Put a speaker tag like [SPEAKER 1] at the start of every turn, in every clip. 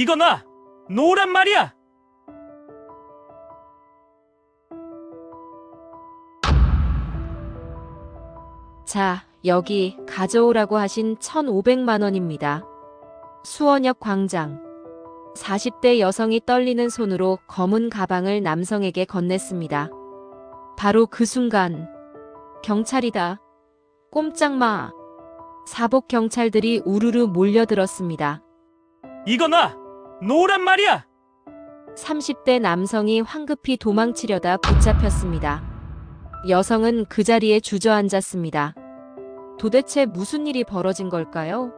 [SPEAKER 1] 이거나 놓으란 말이야!
[SPEAKER 2] 자, 여기 가져오라고 하신 1,500만 원입니다. 수원역 광장. 40대 여성이 떨리는 손으로 검은 가방을 남성에게 건넸습니다. 바로 그 순간, 경찰이다. 꼼짝 마. 사복 경찰들이 우르르 몰려들었습니다.
[SPEAKER 1] 이거나 놓으란 말이야!
[SPEAKER 2] 30대 남성이 황급히 도망치려다 붙잡혔습니다. 여성은 그 자리에 주저앉았습니다. 도대체 무슨 일이 벌어진 걸까요?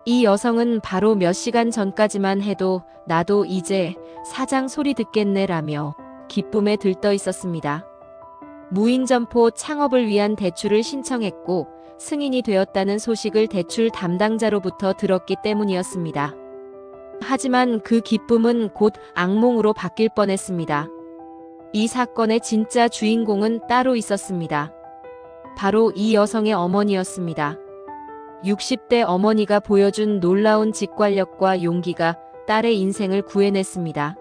[SPEAKER 2] 이 여성은 바로 몇 시간 전까지만 해도 나도 이제 사장 소리 듣겠네라며 기쁨에 들떠 있었습니다. 무인점포 창업을 위한 대출을 신청했고 승인이 되었다는 소식을 대출 담당자로부터 들었기 때문이었습니다. 하지만 그 기쁨은 곧 악몽으로 바뀔 뻔했습니다. 이 사건의 진짜 주인공은 따로 있었습니다. 바로 이 여성의 어머니였습니다. 60대 어머니가 보여준 놀라운 직관력과 용기가 딸의 인생을 구해냈습니다.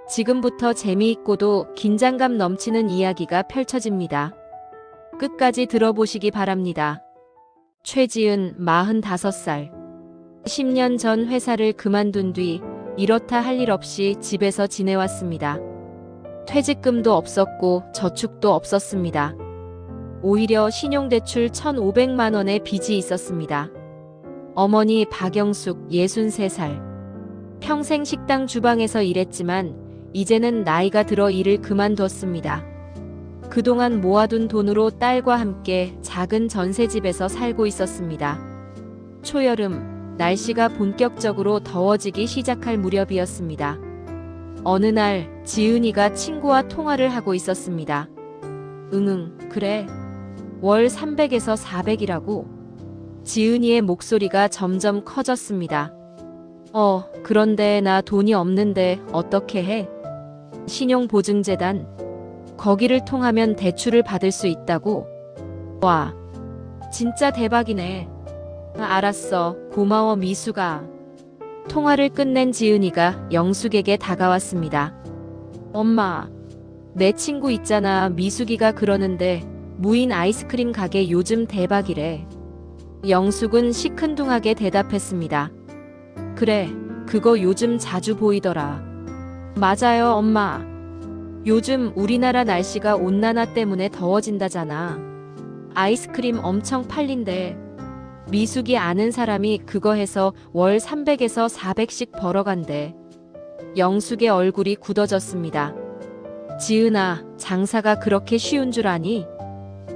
[SPEAKER 2] 지금부터 재미있고도 긴장감 넘치는 이야기가 펼쳐집니다. 끝까지 들어보시기 바랍니다. 최지은 45살. 10년 전 회사를 그만둔 뒤 이렇다 할 일 없이 집에서 지내왔습니다. 퇴직금도 없었고 저축도 없었습니다. 오히려 신용대출 1,500만 원의 빚이 있었습니다. 어머니 박영숙 63살. 평생 식당 주방에서 일했지만 이제는 나이가 들어 일을 그만뒀습니다. 그동안 모아둔 돈으로 딸과 함께 작은 전셋집에서 살고 있었습니다. 초여름, 날씨가 본격적으로 더워지기 시작할 무렵이었습니다. 어느 날 지은이가 친구와 통화를 하고 있었습니다. 그래. 월 300에서 400이라고. 지은이의 목소리가 점점 커졌습니다. 그런데 나 돈이 없는데 어떻게 해? 신용보증재단. 거기를 통하면 대출을 받을 수 있다고? 와, 진짜 대박이네. 알았어. 고마워 미수가. 통화를 끝낸 지은이가 영숙에게 다가왔습니다. 엄마, 내 친구 있잖아. 미숙이가 그러는데 무인 아이스크림 가게 요즘 대박이래. 영숙은 시큰둥하게 대답했습니다. 그래, 그거 요즘 자주 보이더라. 맞아요, 엄마. 요즘 우리나라 날씨가 온난화 때문에 더워진다잖아. 아이스크림 엄청 팔린대. 미숙이 아는 사람이 그거 해서 월 300에서 400씩 벌어간대. 영숙의 얼굴이 굳어졌습니다. 지은아, 장사가 그렇게 쉬운 줄 아니?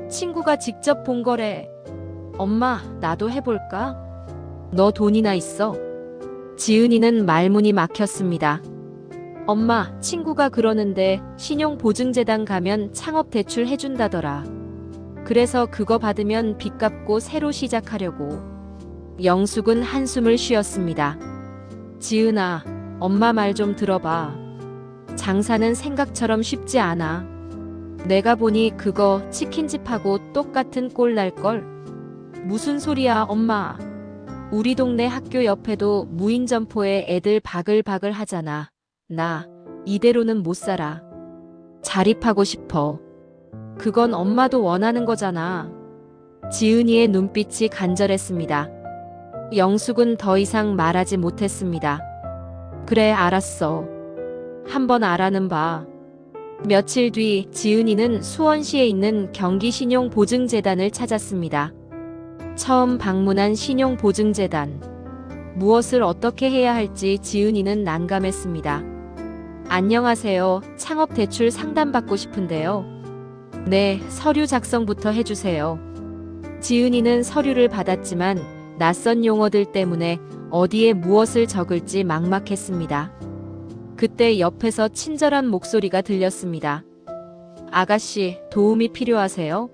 [SPEAKER 2] 친구가 직접 본 거래. 엄마, 나도 해볼까? 너 돈이나 있어? 지은이는 말문이 막혔습니다. 엄마, 친구가 그러는데 신용보증재단 가면 창업대출 해준다더라. 그래서 그거 받으면 빚 갚고 새로 시작하려고. 영숙은 한숨을 쉬었습니다. 지은아, 엄마 말 좀 들어봐. 장사는 생각처럼 쉽지 않아. 내가 보니 그거 치킨집하고 똑같은 꼴 날걸? 무슨 소리야, 엄마. 우리 동네 학교 옆에도 무인점포에 애들 바글바글 하잖아. 나 이대로는 못 살아. 자립하고 싶어. 그건 엄마도 원하는 거잖아. 지은이의 눈빛이 간절했습니다. 영숙은 더 이상 말하지 못했습니다. 그래, 알았어. 한번 알아는 봐. 며칠 뒤 지은이는 수원시에 있는 경기신용보증재단을 찾았습니다. 처음 방문한 신용보증재단. 무엇을 어떻게 해야 할지 지은이는 난감했습니다. 안녕하세요. 창업대출 상담받고 싶은데요. 네, 서류 작성부터 해주세요. 지은이는 서류를 받았지만 낯선 용어들 때문에 어디에 무엇을 적을지 막막했습니다. 그때 옆에서 친절한 목소리가 들렸습니다. 아가씨, 도움이 필요하세요?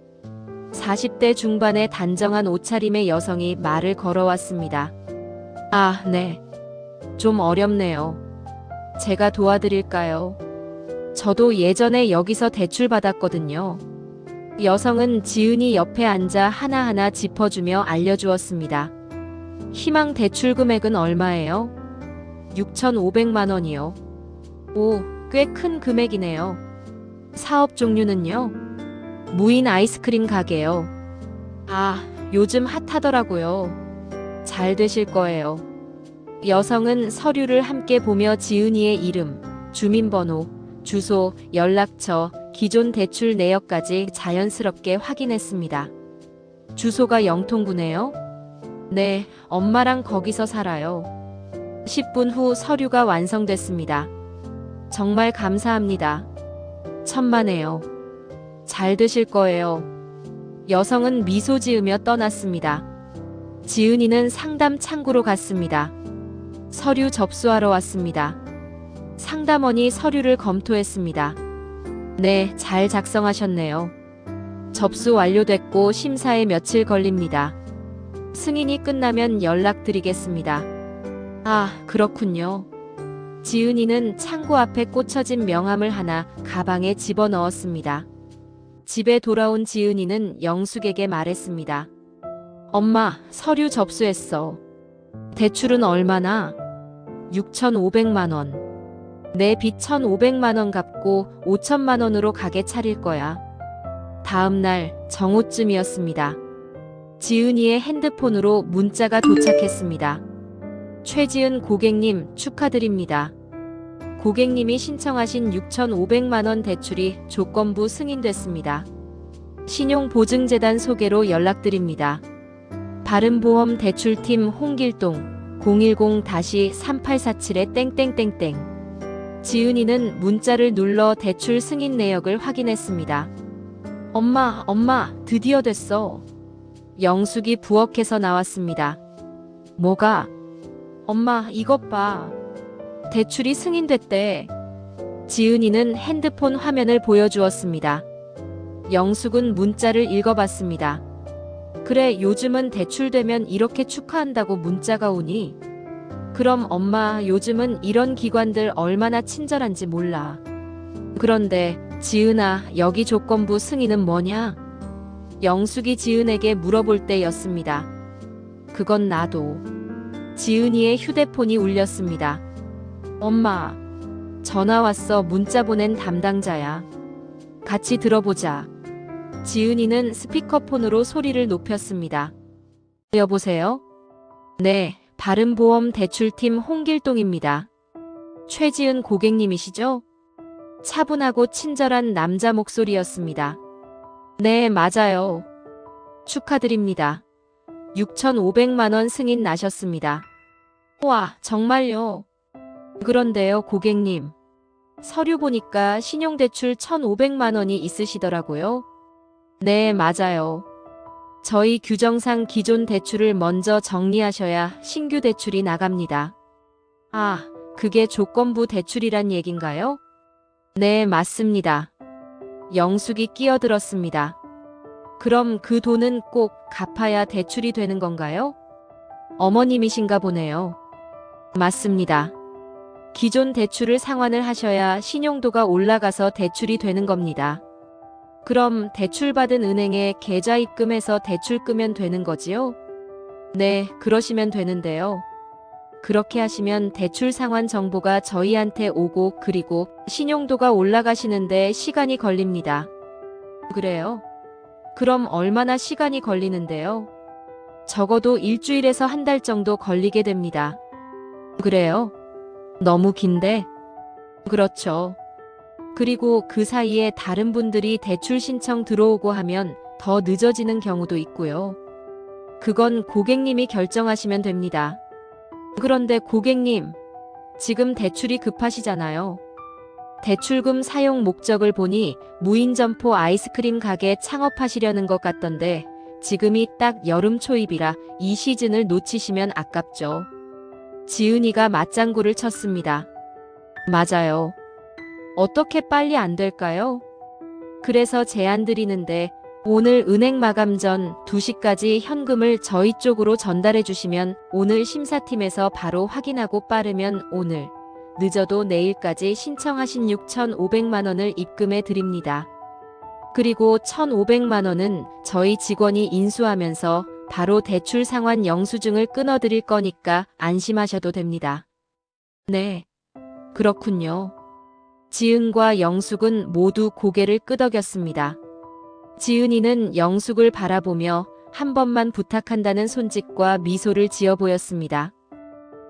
[SPEAKER 2] 40대 중반의 단정한 옷차림의 여성이 말을 걸어왔습니다. 아, 네. 좀 어렵네요. 제가 도와드릴까요? 저도 예전에 여기서 대출 받았거든요. 여성은 지은이 옆에 앉아 하나하나 짚어주며 알려주었습니다. 희망 대출 금액은 얼마예요? 6,500만 원이요. 오, 꽤 큰 금액이네요. 사업 종류는요? 무인 아이스크림 가게요. 아, 요즘 핫하더라고요. 잘 되실 거예요. 여성은 서류를 함께 보며 지은이의 이름, 주민번호, 주소, 연락처, 기존 대출 내역까지 자연스럽게 확인했습니다. 주소가 영통구네요? 네, 엄마랑 거기서 살아요. 10분 후 서류가 완성됐습니다. 정말 감사합니다. 천만에요. 잘 되실 거예요. 여성은 미소 지으며 떠났습니다. 지은이는 상담 창구로 갔습니다. 서류 접수하러 왔습니다. 상담원이 서류를 검토했습니다. 네, 잘 작성하셨네요. 접수 완료됐고 심사에 며칠 걸립니다. 승인이 끝나면 연락드리겠습니다. 아, 그렇군요. 지은이는 창구 앞에 꽂혀진 명함을 하나 가방에 집어넣었습니다. 집에 돌아온 지은이는 영숙에게 말했습니다. 엄마, 서류 접수했어. 대출은 얼마나? 6,500만 원. 내 빚 1,500만 원 갚고 5천만 원으로 가게 차릴 거야. 다음 날 정오쯤이었습니다. 지은이의 핸드폰으로 문자가 도착했습니다. 최지은 고객님 축하드립니다. 고객님이 신청하신 6,500만 원 대출이 조건부 승인됐습니다. 신용보증재단 소개로 연락드립니다. 바른보험 대출팀 홍길동 010-3847-땡땡땡땡. 지은이는 문자를 눌러 대출 승인 내역을 확인했습니다. 엄마, 드디어 됐어. 영숙이 부엌에서 나왔습니다. 뭐가? 엄마, 이것 봐. 대출이 승인됐대. 지은이는 핸드폰 화면을 보여주었습니다. 영숙은 문자를 읽어봤습니다. 그래, 요즘은 대출되면 이렇게 축하한다고 문자가 오니? 그럼 엄마, 요즘은 이런 기관들 얼마나 친절한지 몰라. 그런데 지은아, 여기 조건부 승인은 뭐냐? 영숙이 지은에게 물어볼 때였습니다. 그건 나도. 지은이의 휴대폰이 울렸습니다. 엄마, 전화 왔어. 문자 보낸 담당자야. 같이 들어보자. 지은이는 스피커폰으로 소리를 높였습니다. 여보세요? 네, 바른보험 대출팀 홍길동입니다. 최지은 고객님이시죠? 차분하고 친절한 남자 목소리였습니다. 네, 맞아요. 축하드립니다. 6,500만 원 승인 나셨습니다. 와, 정말요? 그런데요, 고객님. 서류 보니까 신용대출 1,500만 원이 있으시더라고요. 네, 맞아요. 저희 규정상 기존 대출을 먼저 정리하셔야 신규 대출이 나갑니다. 아, 그게 조건부 대출이란 얘긴가요? 네, 맞습니다. 영숙이 끼어들었습니다. 그럼 그 돈은 꼭 갚아야 대출이 되는 건가요? 어머님이신가 보네요. 맞습니다. 기존 대출을 상환을 하셔야 신용도가 올라가서 대출이 되는 겁니다. 그럼 대출받은 은행에 계좌 입금해서 대출 끄면 되는 거지요? 네, 그러시면 되는데요. 그렇게 하시면 대출 상환 정보가 저희한테 오고 그리고 신용도가 올라가시는데 시간이 걸립니다. 그래요? 그럼 얼마나 시간이 걸리는데요? 적어도 일주일에서 한 달 정도 걸리게 됩니다. 그래요? 너무 긴데? 그렇죠. 그리고 그 사이에 다른 분들이 대출 신청 들어오고 하면 더 늦어지는 경우도 있고요. 그건 고객님이 결정하시면 됩니다. 그런데 고객님, 지금 대출이 급하시잖아요. 대출금 사용 목적을 보니 무인점포 아이스크림 가게 창업하시려는 것 같던데 지금이 딱 여름 초입이라 이 시즌을 놓치시면 아깝죠. 지은이가 맞장구를 쳤습니다. 맞아요. 어떻게 빨리 안 될까요? 그래서 제안 드리는데 오늘 은행 마감 전 2시까지 현금을 저희 쪽으로 전달해 주시면 오늘 심사팀에서 바로 확인하고 빠르면 오늘, 늦어도 내일까지 신청하신 6,500만 원을 입금해 드립니다. 그리고 1,500만 원은 저희 직원이 인수하면서 바로 대출 상환 영수증을 끊어드릴 거니까 안심하셔도 됩니다. 네, 그렇군요. 지은과 영숙은 모두 고개를 끄덕였습니다. 지은이는 영숙을 바라보며 한 번만 부탁한다는 손짓과 미소를 지어 보였습니다.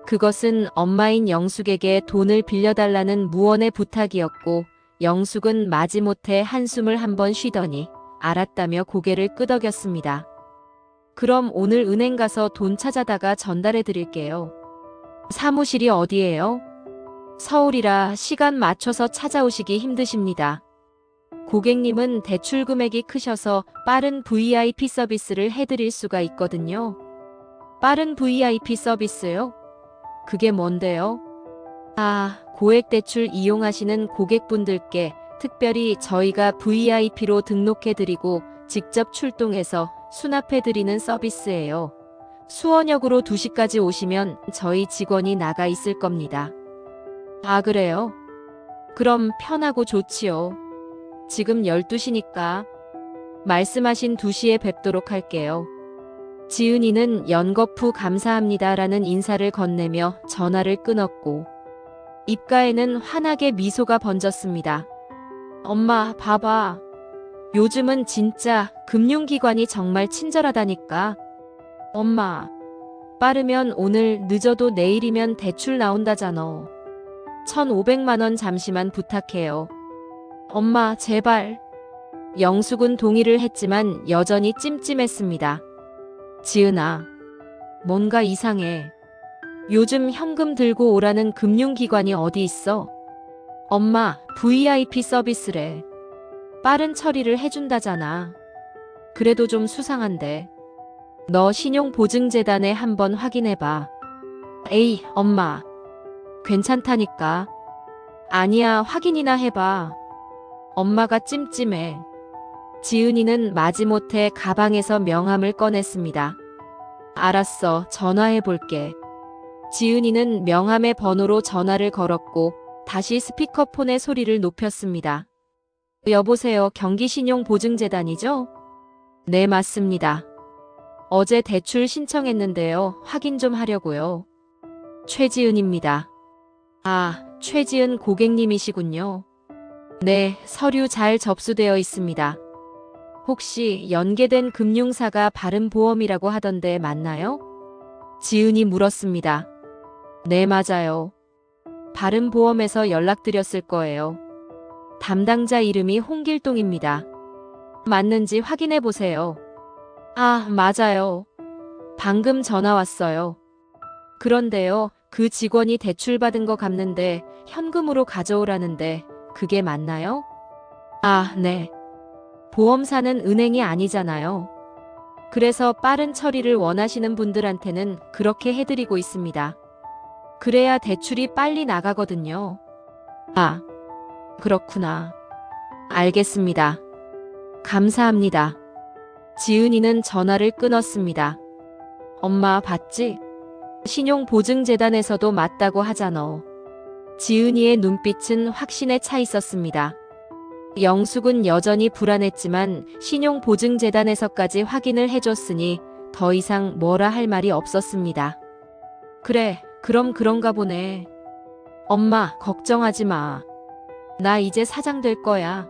[SPEAKER 2] 그것은 엄마인 영숙에게 돈을 빌려달라는 무언의 부탁이었고, 영숙은 마지못해 한숨을 한번 쉬더니 알았다며 고개를 끄덕였습니다. 그럼 오늘 은행 가서 돈 찾아다가 전달해 드릴게요. 사무실이 어디예요? 서울이라 시간 맞춰서 찾아오시기 힘드십니다. 고객님은 대출 금액이 크셔서 빠른 VIP 서비스를 해드릴 수가 있거든요. 빠른 VIP 서비스요? 그게 뭔데요? 아, 고액 대출 이용하시는 고객분들께 특별히 저희가 VIP로 등록해드리고 직접 출동해서 수납해드리는 서비스예요. 수원역으로 2시까지 오시면 저희 직원이 나가 있을 겁니다. 아, 그래요? 그럼 편하고 좋지요. 지금 12시니까 말씀하신 2시에 뵙도록 할게요. 지은이는 연거푸 감사합니다라는 인사를 건네며 전화를 끊었고 입가에는 환하게 미소가 번졌습니다. 엄마, 봐봐. 요즘은 진짜 금융기관이 정말 친절하다니까. 엄마, 빠르면 오늘 늦어도 내일이면 대출 나온다잖아. 1,500만 원 잠시만 부탁해요. 엄마, 제발. 영숙은 동의를 했지만 여전히 찜찜했습니다. 지은아, 뭔가 이상해. 요즘 현금 들고 오라는 금융기관이 어디 있어? 엄마, VIP 서비스래. 빠른 처리를 해준다잖아. 그래도 좀 수상한데. 너 신용보증재단에 한번 확인해봐. 에이, 엄마. 괜찮다니까. 아니야, 확인이나 해봐. 엄마가 찜찜해. 지은이는 마지못해 가방에서 명함을 꺼냈습니다. 알았어, 전화해볼게. 지은이는 명함의 번호로 전화를 걸었고 다시 스피커폰의 소리를 높였습니다. 여보세요, 경기신용보증재단이죠? 네, 맞습니다. 어제 대출 신청했는데요. 확인 좀 하려고요. 최지은입니다. 아, 최지은 고객님이시군요. 네, 서류 잘 접수되어 있습니다. 혹시 연계된 금융사가 바른보험이라고 하던데 맞나요? 지은이 물었습니다. 네, 맞아요. 바른보험에서 연락드렸을 거예요. 담당자 이름이 홍길동입니다. 맞는지 확인해 보세요. 아, 맞아요. 방금 전화 왔어요. 그런데요, 그 직원이 대출받은 거 갚는데 현금으로 가져오라는데 그게 맞나요? 아, 네. 보험사는 은행이 아니잖아요. 그래서 빠른 처리를 원하시는 분들한테는 그렇게 해드리고 있습니다. 그래야 대출이 빨리 나가거든요. 아, 그렇구나. 알겠습니다. 감사합니다. 지은이는 전화를 끊었습니다. 엄마, 봤지? 신용보증재단에서도 맞다고 하잖아. 지은이의 눈빛은 확신에 차 있었습니다. 영숙은 여전히 불안했지만 신용보증재단에서까지 확인을 해줬으니 더 이상 뭐라 할 말이 없었습니다. 그래, 그럼 그런가 보네. 엄마, 걱정하지 마. 나 이제 사장 될 거야.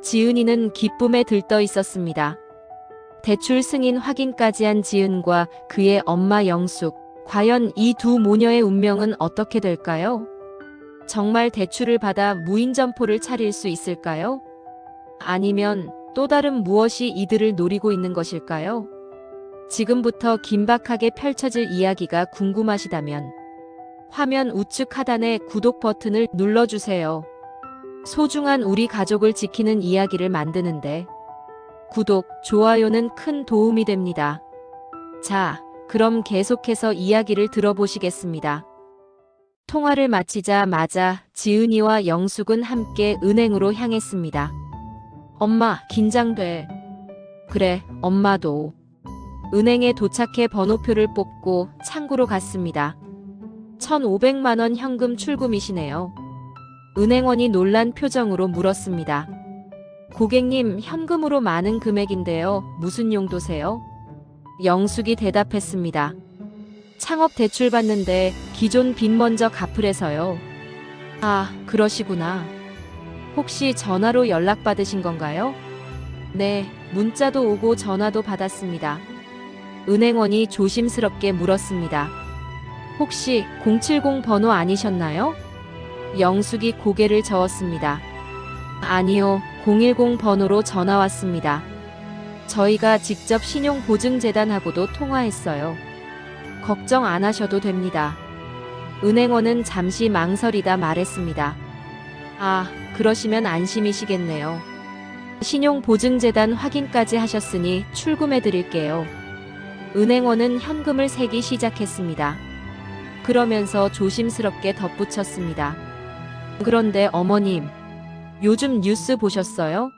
[SPEAKER 2] 지은이는 기쁨에 들떠 있었습니다. 대출 승인 확인까지 한 지은과 그의 엄마 영숙, 과연 이 두 모녀의 운명은 어떻게 될까요? 정말 대출을 받아 무인점포를 차릴 수 있을까요? 아니면 또 다른 무엇이 이들을 노리고 있는 것일까요? 지금부터 긴박하게 펼쳐질 이야기가 궁금하시다면 화면 우측 하단의 구독 버튼을 눌러주세요. 소중한 우리 가족을 지키는 이야기를 만드는데 구독, 좋아요는 큰 도움이 됩니다. 자, 그럼 계속해서 이야기를 들어보시겠습니다. 통화를 마치자마자 지은이와 영숙은 함께 은행으로 향했습니다. 엄마, 긴장돼. 그래, 엄마도. 은행에 도착해 번호표를 뽑고 창구로 갔습니다. 1,500만 원 현금 출금이시네요. 은행원이 놀란 표정으로 물었습니다. 고객님, 현금으로 많은 금액인데요. 무슨 용도세요? 영숙이 대답했습니다. 창업 대출 받는데 기존 빚 먼저 갚으래서요. 아, 그러시구나. 혹시 전화로 연락받으신 건가요? 네, 문자도 오고 전화도 받았습니다. 은행원이 조심스럽게 물었습니다. 혹시 070 번호 아니셨나요? 영숙이 고개를 저었습니다. 아니요, 010 번호로 전화 왔습니다. 저희가 직접 신용보증재단하고도 통화했어요. 걱정 안 하셔도 됩니다. 은행원은 잠시 망설이다 말했습니다. 아, 그러시면 안심이시겠네요. 신용보증재단 확인까지 하셨으니 출금해 드릴게요. 은행원은 현금을 세기 시작했습니다. 그러면서 조심스럽게 덧붙였습니다. 그런데 어머님, 요즘 뉴스 보셨어요?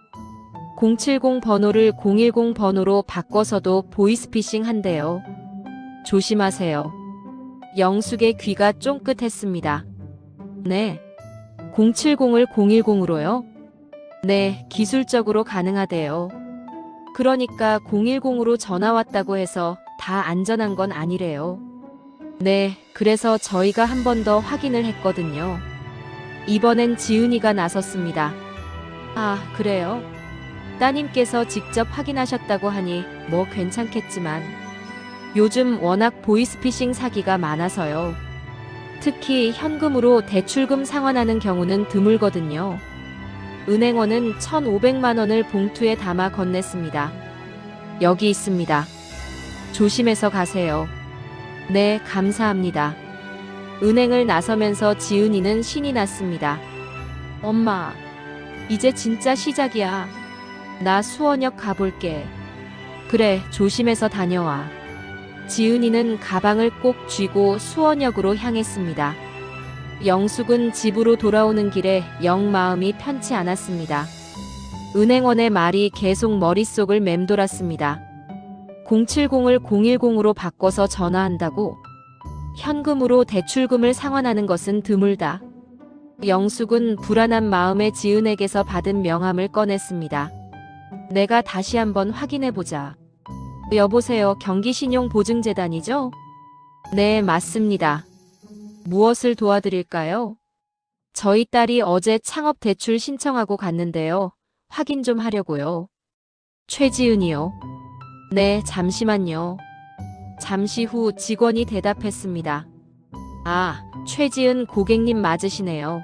[SPEAKER 2] 070 번호를 010 번호로 바꿔서도 보이스피싱 한대요. 조심하세요. 영숙의 귀가 쫑긋했습니다. 네. 070을 010으로요? 네, 기술적으로 가능하대요. 그러니까 010으로 전화 왔다고 해서 다 안전한 건 아니래요. 네, 그래서 저희가 한 번 더 확인을 했거든요. 이번엔 지은이가 나섰습니다. 아, 그래요? 따님께서 직접 확인하셨다고 하니 뭐 괜찮겠지만 요즘 워낙 보이스피싱 사기가 많아서요. 특히 현금으로 대출금 상환하는 경우는 드물거든요. 은행원은 1,500만 원을 봉투에 담아 건넸습니다. 여기 있습니다. 조심해서 가세요. 네, 감사합니다. 은행을 나서면서 지은이는 신이 났습니다. 엄마, 이제 진짜 시작이야. 나 수원역 가볼게. 그래, 조심해서 다녀와. 지은이는 가방을 꼭 쥐고 수원역으로 향했습니다. 영숙은 집으로 돌아오는 길에 영 마음이 편치 않았습니다. 은행원의 말이 계속 머릿속을 맴돌았습니다. 070을 010으로 바꿔서 전화한다고? 현금으로 대출금을 상환하는 것은 드물다. 영숙은 불안한 마음에 지은에게서 받은 명함을 꺼냈습니다. 내가 다시 한번 확인해보자. 여보세요, 경기신용보증재단이죠? 네, 맞습니다. 무엇을 도와드릴까요? 저희 딸이 어제 창업 대출 신청하고 갔는데요. 확인 좀 하려고요. 최지은이요. 네, 잠시만요. 잠시 후 직원이 대답했습니다. 아, 최지은 고객님 맞으시네요.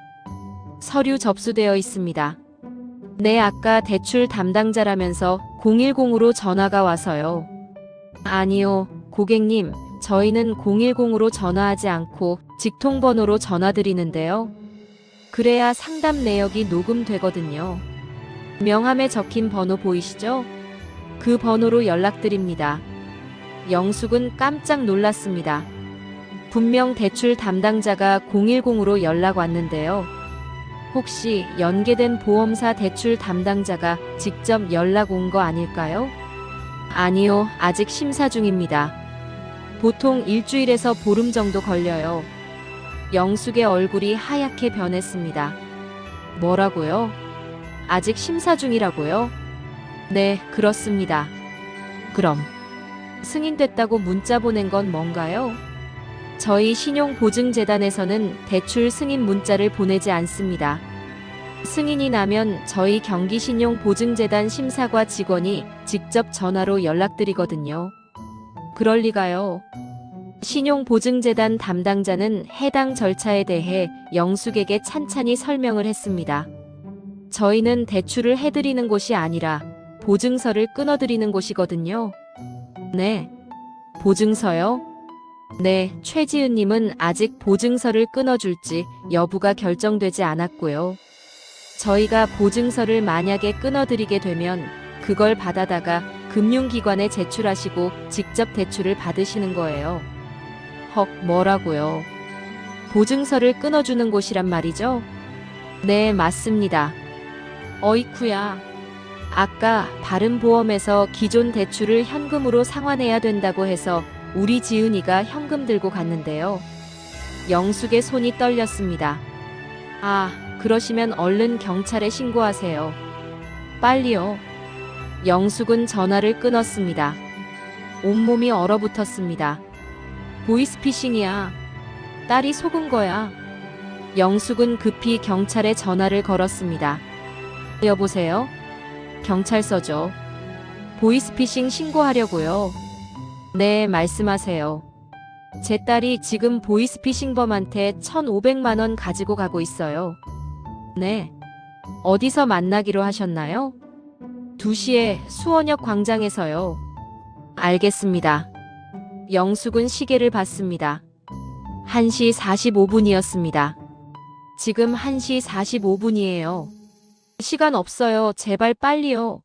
[SPEAKER 2] 서류 접수되어 있습니다. 네, 아까 대출 담당자라면서 010으로 전화가 와서요. 아니요, 고객님, 저희는 010으로 전화하지 않고 직통번호로 전화드리는데요. 그래야 상담 내역이 녹음되거든요. 명함에 적힌 번호 보이시죠? 그 번호로 연락드립니다. 영숙은 깜짝 놀랐습니다. 분명 대출 담당자가 010으로 연락 왔는데요. 혹시 연계된 보험사 대출 담당자가 직접 연락 온 거 아닐까요? 아니요, 아직 심사 중입니다. 보통 일주일에서 보름 정도 걸려요. 영숙의 얼굴이 하얗게 변했습니다. 뭐라고요? 아직 심사 중이라고요? 네, 그렇습니다. 그럼 승인됐다고 문자 보낸 건 뭔가요? 저희 신용보증재단에서는 대출 승인 문자를 보내지 않습니다. 승인이 나면 저희 경기신용보증재단 심사과 직원이 직접 전화로 연락드리거든요. 그럴 리가요. 신용보증재단 담당자는 해당 절차에 대해 영숙에게 찬찬히 설명을 했습니다. 저희는 대출을 해드리는 곳이 아니라 보증서를 끊어드리는 곳이거든요. 네. 보증서요? 네, 최지은님은 아직 보증서를 끊어줄지 여부가 결정되지 않았고요. 저희가 보증서를 만약에 끊어드리게 되면 그걸 받아다가 금융기관에 제출하시고 직접 대출을 받으시는 거예요. 헉, 뭐라고요? 보증서를 끊어주는 곳이란 말이죠? 네, 맞습니다. 어이쿠야. 아까 바른보험에서 기존 대출을 현금으로 상환해야 된다고 해서 우리 지은이가 현금 들고 갔는데요. 영숙의 손이 떨렸습니다. 아, 그러시면 얼른 경찰에 신고하세요. 빨리요. 영숙은 전화를 끊었습니다. 온몸이 얼어붙었습니다. 보이스피싱이야. 딸이 속은 거야. 영숙은 급히 경찰에 전화를 걸었습니다. 여보세요? 경찰서죠. 보이스피싱 신고하려고요. 네, 말씀하세요. 제 딸이 지금 보이스피싱범한테 1,500만 원 가지고 가고 있어요. 네. 어디서 만나기로 하셨나요? 2시에 수원역 광장에서요. 알겠습니다. 영숙은 시계를 봤습니다. 1시 45분이었습니다. 지금 1시 45분이에요. 시간 없어요. 제발 빨리요.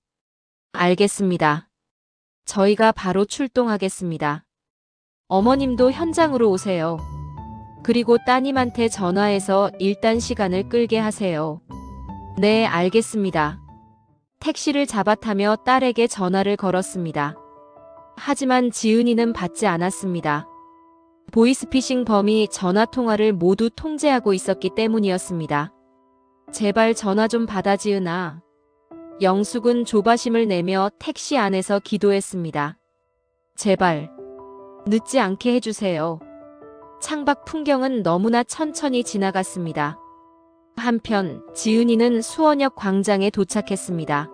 [SPEAKER 2] 알겠습니다. 저희가 바로 출동하겠습니다. 어머님도 현장으로 오세요. 그리고 따님한테 전화해서 일단 시간을 끌게 하세요. 네, 알겠습니다. 택시를 잡아타며 딸에게 전화를 걸었습니다. 하지만 지은이는 받지 않았습니다. 보이스피싱 범이 전화통화를 모두 통제하고 있었기 때문이었습니다. 제발 전화 좀 받아, 지은아. 영숙은 조바심을 내며 택시 안에서 기도했습니다. 제발 늦지 않게 해주세요. 창밖 풍경은 너무나 천천히 지나갔습니다. 한편 지은이는 수원역 광장에 도착했습니다.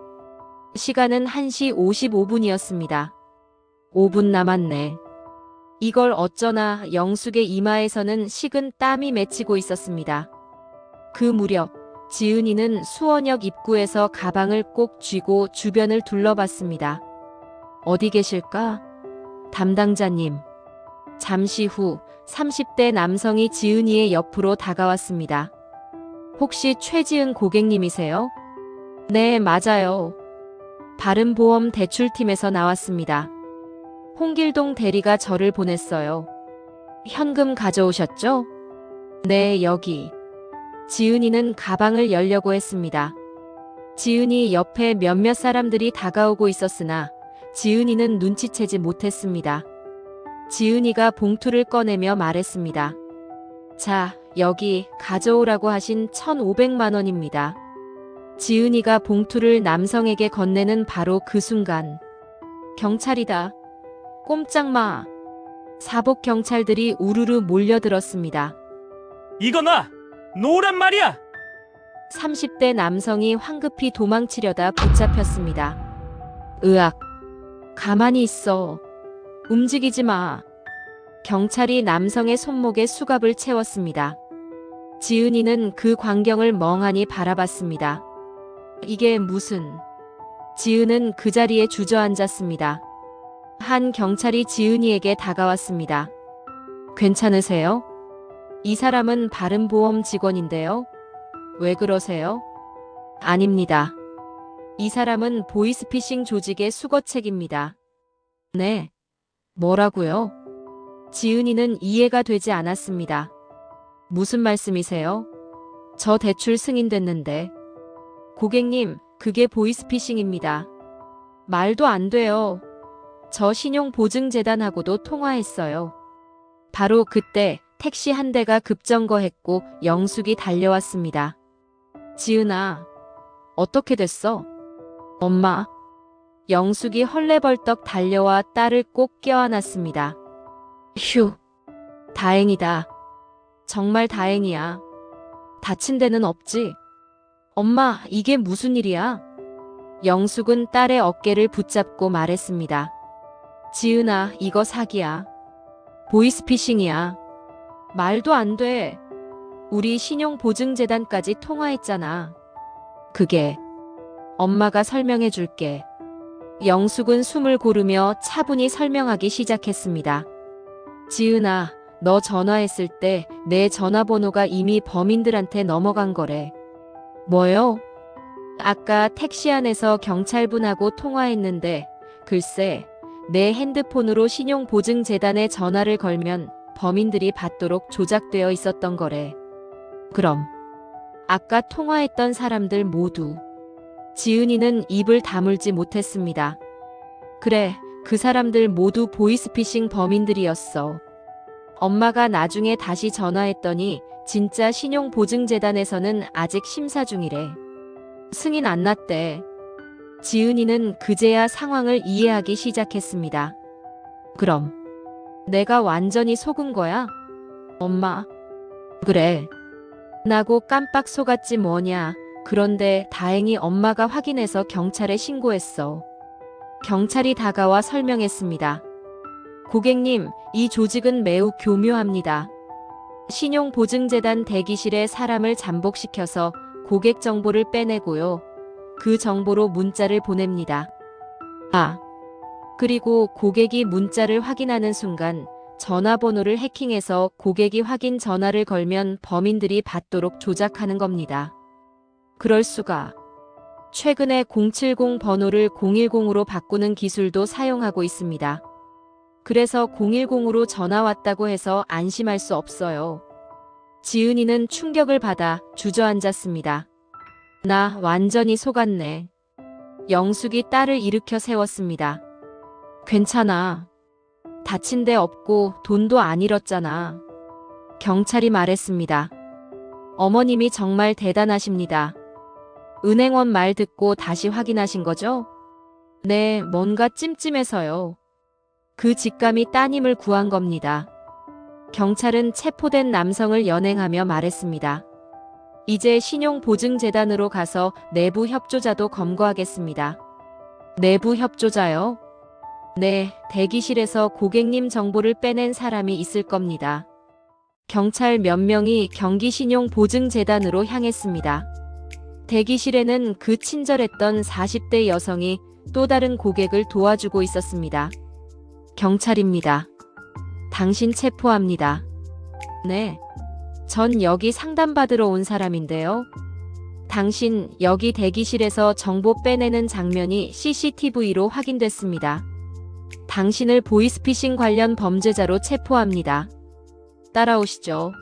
[SPEAKER 2] 시간은 1시 55분이었습니다. 5분 남았네. 이걸 어쩌나 영숙의 이마에서는 식은 땀이 맺히고 있었습니다. 그 무렵 지은이는 수원역 입구에서 가방을 꼭 쥐고 주변을 둘러봤습니다. 어디 계실까? 담당자님. 잠시 후 30대 남성이 지은이의 옆으로 다가왔습니다. 혹시 최지은 고객님이세요? 네, 맞아요. 바른보험 대출팀에서 나왔습니다. 홍길동 대리가 저를 보냈어요. 현금 가져오셨죠? 네, 여기. 지은이는 가방을 열려고 했습니다. 지은이 옆에 몇몇 사람들이 다가오고 있었으나 지은이는 눈치채지 못했습니다. 지은이가 봉투를 꺼내며 말했습니다. 자, 여기 가져오라고 하신 1,500만 원입니다. 지은이가 봉투를 남성에게 건네는 바로 그 순간. 경찰이다. 꼼짝 마. 사복 경찰들이 우르르 몰려들었습니다.
[SPEAKER 1] 이거 놓으란 말이야!
[SPEAKER 2] 30대 남성이 황급히 도망치려다 붙잡혔습니다. 으악. 가만히 있어. 움직이지 마. 경찰이 남성의 손목에 수갑을 채웠습니다. 지은이는 그 광경을 멍하니 바라봤습니다. 이게 무슨... 지은은 그 자리에 주저앉았습니다. 한 경찰이 지은이에게 다가왔습니다. 괜찮으세요? 이 사람은 바른보험 직원인데요. 왜 그러세요? 아닙니다. 이 사람은 보이스피싱 조직의 수거책입니다. 네. 뭐라고요? 지은이는 이해가 되지 않았습니다. 무슨 말씀이세요? 저 대출 승인됐는데. 고객님, 그게 보이스피싱입니다. 말도 안 돼요. 저 신용보증재단하고도 통화했어요. 바로 그때 택시 한 대가 급정거했고 영숙이 달려왔습니다. 지은아, 어떻게 됐어? 엄마. 영숙이 헐레벌떡 달려와 딸을 꼭 껴안았습니다. 휴, 다행이다. 정말 다행이야. 다친 데는 없지? 엄마, 이게 무슨 일이야? 영숙은 딸의 어깨를 붙잡고 말했습니다. 지은아, 이거 사기야. 보이스피싱이야. 말도 안 돼. 우리 신용보증재단까지 통화했잖아. 그게... 엄마가 설명해 줄게. 영숙은 숨을 고르며 차분히 설명하기 시작했습니다. 지은아, 너 전화했을 때 내 전화번호가 이미 범인들한테 넘어간 거래. 뭐요? 아까 택시 안에서 경찰분하고 통화했는데 글쎄 내 핸드폰으로 신용보증재단에 전화를 걸면 범인들이 받도록 조작되어 있었던 거래. 그럼 아까 통화했던 사람들 모두... 지은이는 입을 다물지 못했습니다. 그래, 그 사람들 모두 보이스피싱 범인들이었어. 엄마가 나중에 다시 전화했더니 진짜 신용보증재단에서는 아직 심사 중이래. 승인 안 났대. 지은이는 그제야 상황을 이해하기 시작했습니다. 그럼 내가 완전히 속은 거야? 엄마. 그래. 나고 깜빡 속았지 뭐냐. 그런데 다행히 엄마가 확인해서 경찰에 신고했어. 경찰이 다가와 설명했습니다. 고객님, 이 조직은 매우 교묘합니다. 신용보증재단 대기실에 사람을 잠복시켜서 고객 정보를 빼내고요. 그 정보로 문자를 보냅니다. 그리고 고객이 문자를 확인하는 순간 전화번호를 해킹해서 고객이 확인 전화를 걸면 범인들이 받도록 조작하는 겁니다. 그럴 수가. 최근에 070 번호를 010으로 바꾸는 기술도 사용하고 있습니다. 그래서 010으로 전화 왔다고 해서 안심할 수 없어요. 지은이는 충격을 받아 주저앉았습니다. 나 완전히 속았네. 영숙이 딸을 일으켜 세웠습니다. 괜찮아. 다친 데 없고 돈도 안 잃었잖아. 경찰이 말했습니다. 어머님이 정말 대단하십니다. 은행원 말 듣고 다시 확인하신 거죠? 네, 뭔가 찜찜해서요. 그 직감이 따님을 구한 겁니다. 경찰은 체포된 남성을 연행하며 말했습니다. 이제 신용보증재단으로 가서 내부 협조자도 검거하겠습니다. 내부 협조자요? 네, 대기실에서 고객님 정보를 빼낸 사람이 있을 겁니다. 경찰 몇 명이 경기신용보증재단으로 향했습니다. 대기실에는 그 친절했던 40대 여성이 또 다른 고객을 도와주고 있었습니다. 경찰입니다. 당신 체포합니다. 네. 전 여기 상담받으러 온 사람인데요. 당신 여기 대기실에서 정보 빼내는 장면이 CCTV로 확인됐습니다. 당신을 보이스피싱 관련 범죄자로 체포합니다. 따라오시죠.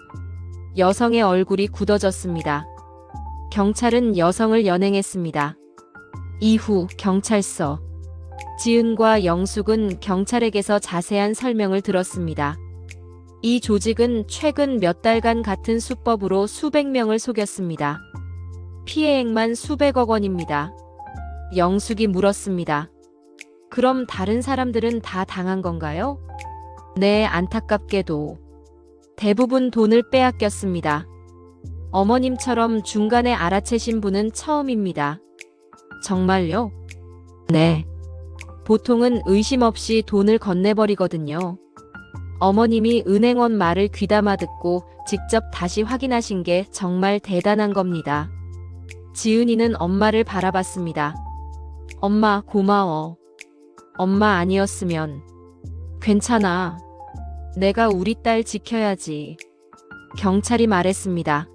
[SPEAKER 2] 여성의 얼굴이 굳어졌습니다. 경찰은 여성을 연행했습니다. 이후 경찰서. 지은과 영숙은 경찰에게서 자세한 설명을 들었습니다. 이 조직은 최근 몇 달간 같은 수법으로 수백 명을 속였습니다. 피해액만 수백억 원입니다. 영숙이 물었습니다. 그럼 다른 사람들은 다 당한 건가요? 네, 안타깝게도. 대부분 돈을 빼앗겼습니다. 어머님처럼 중간에 알아채신 분은 처음입니다. 정말요? 네. 보통은 의심 없이 돈을 건네버리거든요. 어머님이 은행원 말을 귀담아 듣고 직접 다시 확인하신 게 정말 대단한 겁니다. 지은이는 엄마를 바라봤습니다. 엄마, 고마워. 엄마 아니었으면. 괜찮아. 내가 우리 딸 지켜야지. 경찰이 말했습니다.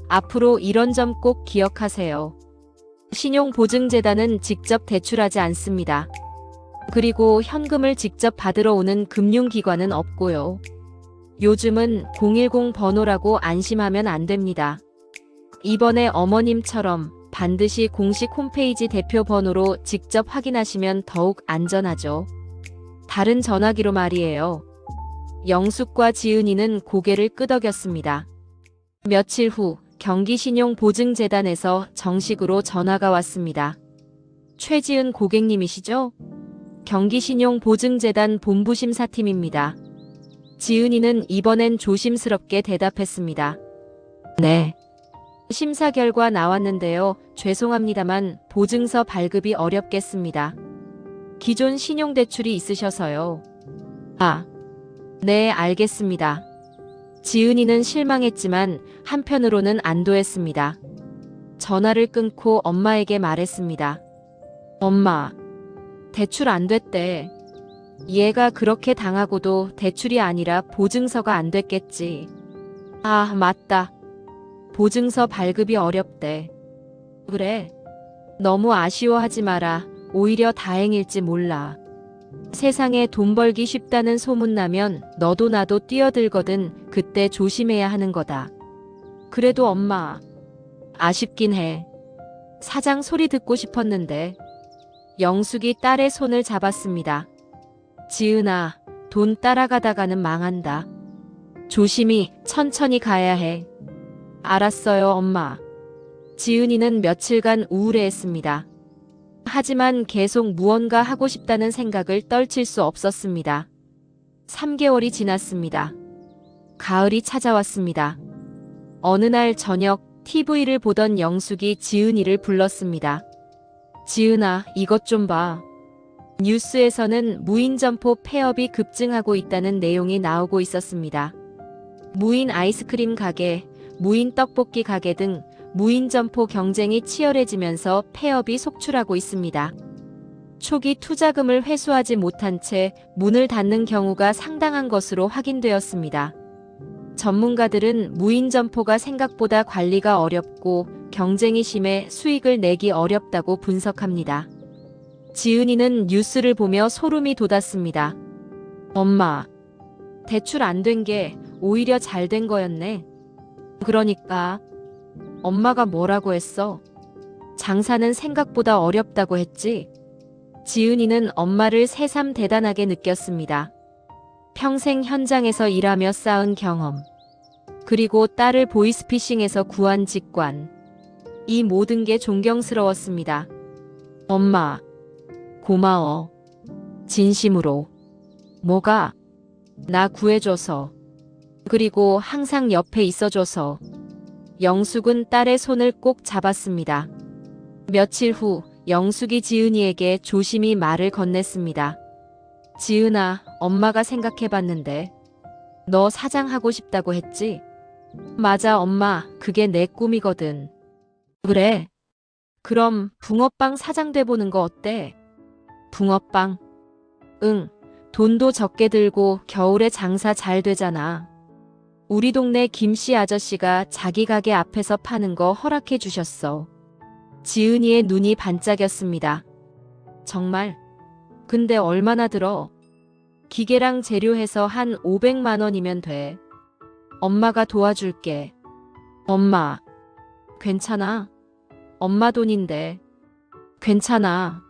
[SPEAKER 2] 앞으로 이런 점 꼭 기억하세요. 신용보증재단은 직접 대출하지 않습니다. 그리고 현금을 직접 받으러 오는 금융기관은 없고요. 요즘은 010 번호라고 안심하면 안 됩니다. 이번에 어머님처럼 반드시 공식 홈페이지 대표 번호로 직접 확인하시면 더욱 안전하죠. 다른 전화기로 말이에요. 영숙과 지은이는 고개를 끄덕였습니다. 며칠 후 경기신용보증재단에서 정식으로 전화가 왔습니다. 최지은 고객님이시죠? 경기신용보증재단 본부심사팀입니다. 지은이는 이번엔 조심스럽게 대답했습니다. 네. 심사 결과 나왔는데요. 죄송합니다만 보증서 발급이 어렵겠습니다. 기존 신용대출이 있으셔서요. 네, 알겠습니다. 지은이는 실망했지만 한편으로는 안도했습니다. 전화를 끊고 엄마에게 말했습니다. 엄마, 대출 안 됐대. 얘가 그렇게 당하고도 대출이 아니라 보증서가 안 됐겠지. 맞다. 보증서 발급이 어렵대. 그래. 너무 아쉬워하지 마라. 오히려 다행일지 몰라. 세상에 돈 벌기 쉽다는 소문나면 너도 나도 뛰어들거든. 그때 조심해야 하는 거다. 그래도 엄마, 아쉽긴 해. 사장 소리 듣고 싶었는데. 영숙이 딸의 손을 잡았습니다. 지은아, 돈 따라가다가는 망한다. 조심히, 천천히 가야 해. 알았어요, 엄마. 지은이는 며칠간 우울해했습니다. 하지만 계속 무언가 하고 싶다는 생각을 떨칠 수 없었습니다. 3개월이 지났습니다. 가을이 찾아왔습니다. 어느 날 저녁 TV를 보던 영숙이 지은이를 불렀습니다. 지은아, 이것 좀 봐. 뉴스에서는 무인 점포 폐업이 급증하고 있다는 내용이 나오고 있었습니다. 무인 아이스크림 가게, 무인 떡볶이 가게 등 무인 점포 경쟁이 치열해지면서 폐업이 속출하고 있습니다. 초기 투자금을 회수하지 못한 채 문을 닫는 경우가 상당한 것으로 확인되었습니다. 전문가들은 무인 점포가 생각보다 관리가 어렵고 경쟁이 심해 수익을 내기 어렵다고 분석합니다. 지은이는 뉴스를 보며 소름이 돋았습니다. 엄마, 대출 안 된 게 오히려 잘 된 거였네. 그러니까 엄마가 뭐라고 했어? 장사는 생각보다 어렵다고 했지? 지은이는 엄마를 새삼 대단하게 느꼈습니다. 평생 현장에서 일하며 쌓은 경험, 그리고 딸을 보이스피싱에서 구한 직관, 이 모든 게 존경스러웠습니다. 엄마, 고마워. 진심으로. 뭐가? 나 구해줘서. 그리고 항상 옆에 있어줘서. 영숙은 딸의 손을 꼭 잡았습니다. 며칠 후 영숙이 지은이에게 조심히 말을 건넸습니다. 지은아, 엄마가 생각해봤는데 너 사장하고 싶다고 했지? 맞아, 엄마. 그게 내 꿈이거든. 그래? 그럼 붕어빵 사장 돼보는 거 어때? 붕어빵? 응. 돈도 적게 들고 겨울에 장사 잘 되잖아. 우리 동네 김씨 아저씨가 자기 가게 앞에서 파는 거 허락해 주셨어. 지은이의 눈이 반짝였습니다. 정말? 근데 얼마나 들어? 기계랑 재료해서 한 500만 원이면 돼. 엄마가 도와줄게. 엄마, 괜찮아? 엄마 돈인데. 괜찮아.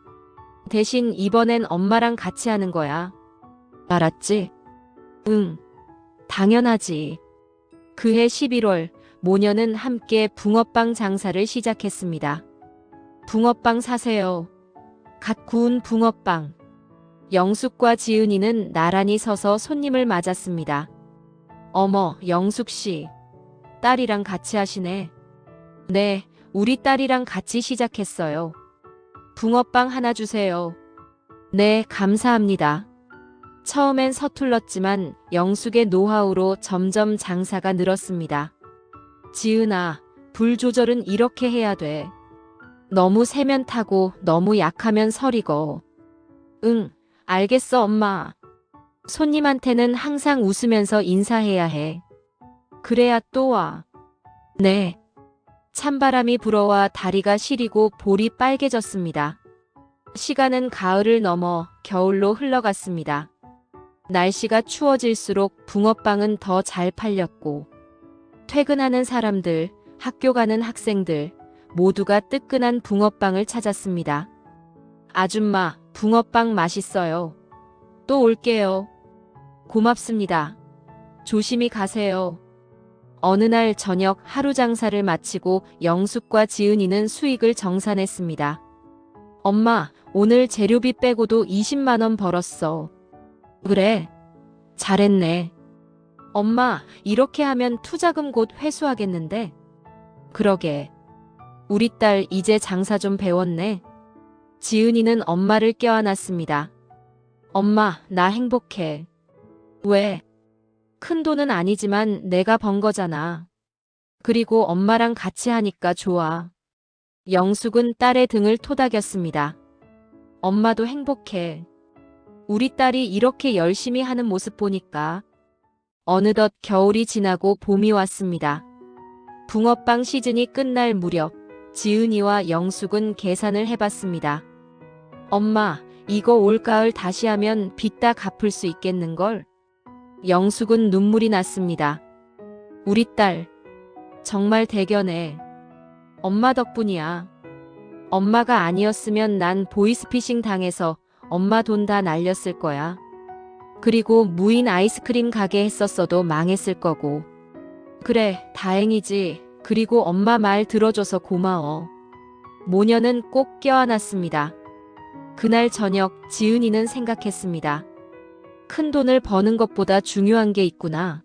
[SPEAKER 2] 대신 이번엔 엄마랑 같이 하는 거야. 알았지? 응, 당연하지. 그해 11월, 모녀는 함께 붕어빵 장사를 시작했습니다. 붕어빵 사세요. 갓 구운 붕어빵. 영숙과 지은이는 나란히 서서 손님을 맞았습니다. 어머, 영숙씨. 딸이랑 같이 하시네. 네, 우리 딸이랑 같이 시작했어요. 붕어빵 하나 주세요. 네, 감사합니다. 처음엔 서툴렀지만 영숙의 노하우로 점점 장사가 늘었습니다. 지은아, 불 조절은 이렇게 해야 돼. 너무 세면 타고 너무 약하면 서리고. 응, 알겠어, 엄마. 손님한테는 항상 웃으면서 인사해야 해. 그래야 또 와. 네. 찬바람이 불어와 다리가 시리고 볼이 빨개졌습니다. 시간은 가을을 넘어 겨울로 흘러갔습니다. 날씨가 추워질수록 붕어빵은 더 잘 팔렸고, 퇴근하는 사람들, 학교 가는 학생들, 모두가 뜨끈한 붕어빵을 찾았습니다. 아줌마, 붕어빵 맛있어요. 또 올게요. 고맙습니다. 조심히 가세요. 어느 날 저녁 하루 장사를 마치고 영숙과 지은이는 수익을 정산했습니다. 엄마, 오늘 재료비 빼고도 20만 원 벌었어. 그래? 잘했네. 엄마, 이렇게 하면 투자금 곧 회수하겠는데? 그러게. 우리 딸 이제 장사 좀 배웠네. 지은이는 엄마를 껴안았습니다. 엄마, 나 행복해. 왜? 큰 돈은 아니지만 내가 번 거잖아. 그리고 엄마랑 같이 하니까 좋아. 영숙은 딸의 등을 토닥였습니다. 엄마도 행복해. 우리 딸이 이렇게 열심히 하는 모습 보니까. 어느덧 겨울이 지나고 봄이 왔습니다. 붕어빵 시즌이 끝날 무렵 지은이와 영숙은 계산을 해봤습니다. 엄마, 이거 올가을 다시 하면 빚 다 갚을 수 있겠는걸? 영숙은 눈물이 났습니다. 우리 딸, 정말 대견해. 엄마 덕분이야. 엄마가 아니었으면 난 보이스피싱 당해서 엄마 돈 다 날렸을 거야. 그리고 무인 아이스크림 가게 했었어도 망했을 거고. 그래, 다행이지. 그리고 엄마 말 들어줘서 고마워. 모녀는 꼭 껴안았습니다. 그날 저녁 지은이는 생각했습니다. 큰 돈을 버는 것보다 중요한 게 있구나.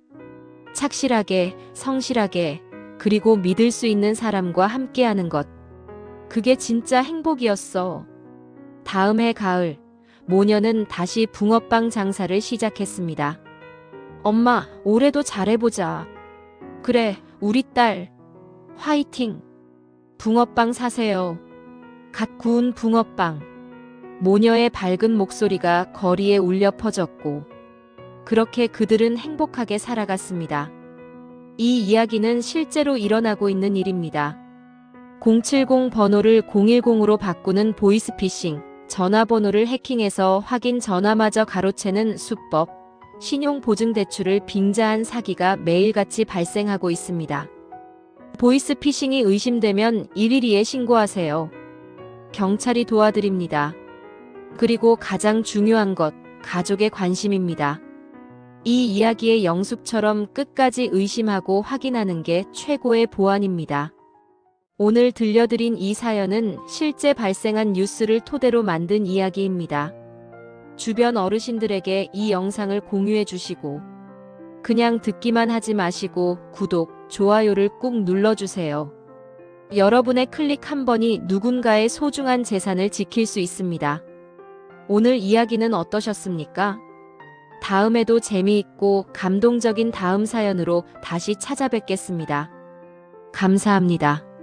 [SPEAKER 2] 착실하게, 성실하게, 그리고 믿을 수 있는 사람과 함께하는 것. 그게 진짜 행복이었어. 다음 해 가을, 모녀는 다시 붕어빵 장사를 시작했습니다. 엄마, 올해도 잘해보자. 그래, 우리 딸. 화이팅! 붕어빵 사세요. 갓 구운 붕어빵. 모녀의 밝은 목소리가 거리에 울려 퍼졌고, 그렇게 그들은 행복하게 살아갔습니다. 이 이야기는 실제로 일어나고 있는 일입니다. 070 번호를 010으로 바꾸는 보이스피싱, 전화번호를 해킹해서 확인 전화마저 가로채는 수법, 신용보증대출을 빙자한 사기가 매일같이 발생하고 있습니다. 보이스피싱이 의심되면 112에 신고하세요. 경찰이 도와드립니다. 그리고 가장 중요한 것, 가족의 관심입니다. 이 이야기의 영숙처럼 끝까지 의심하고 확인하는 게 최고의 보안입니다. 오늘 들려드린 이 사연은 실제 발생한 뉴스를 토대로 만든 이야기입니다. 주변 어르신들에게 이 영상을 공유해 주시고, 그냥 듣기만 하지 마시고 구독, 좋아요를 꾹 눌러주세요. 여러분의 클릭 한 번이 누군가의 소중한 재산을 지킬 수 있습니다. 오늘 이야기는 어떠셨습니까? 다음에도 재미있고 감동적인 다음 사연으로 다시 찾아뵙겠습니다. 감사합니다.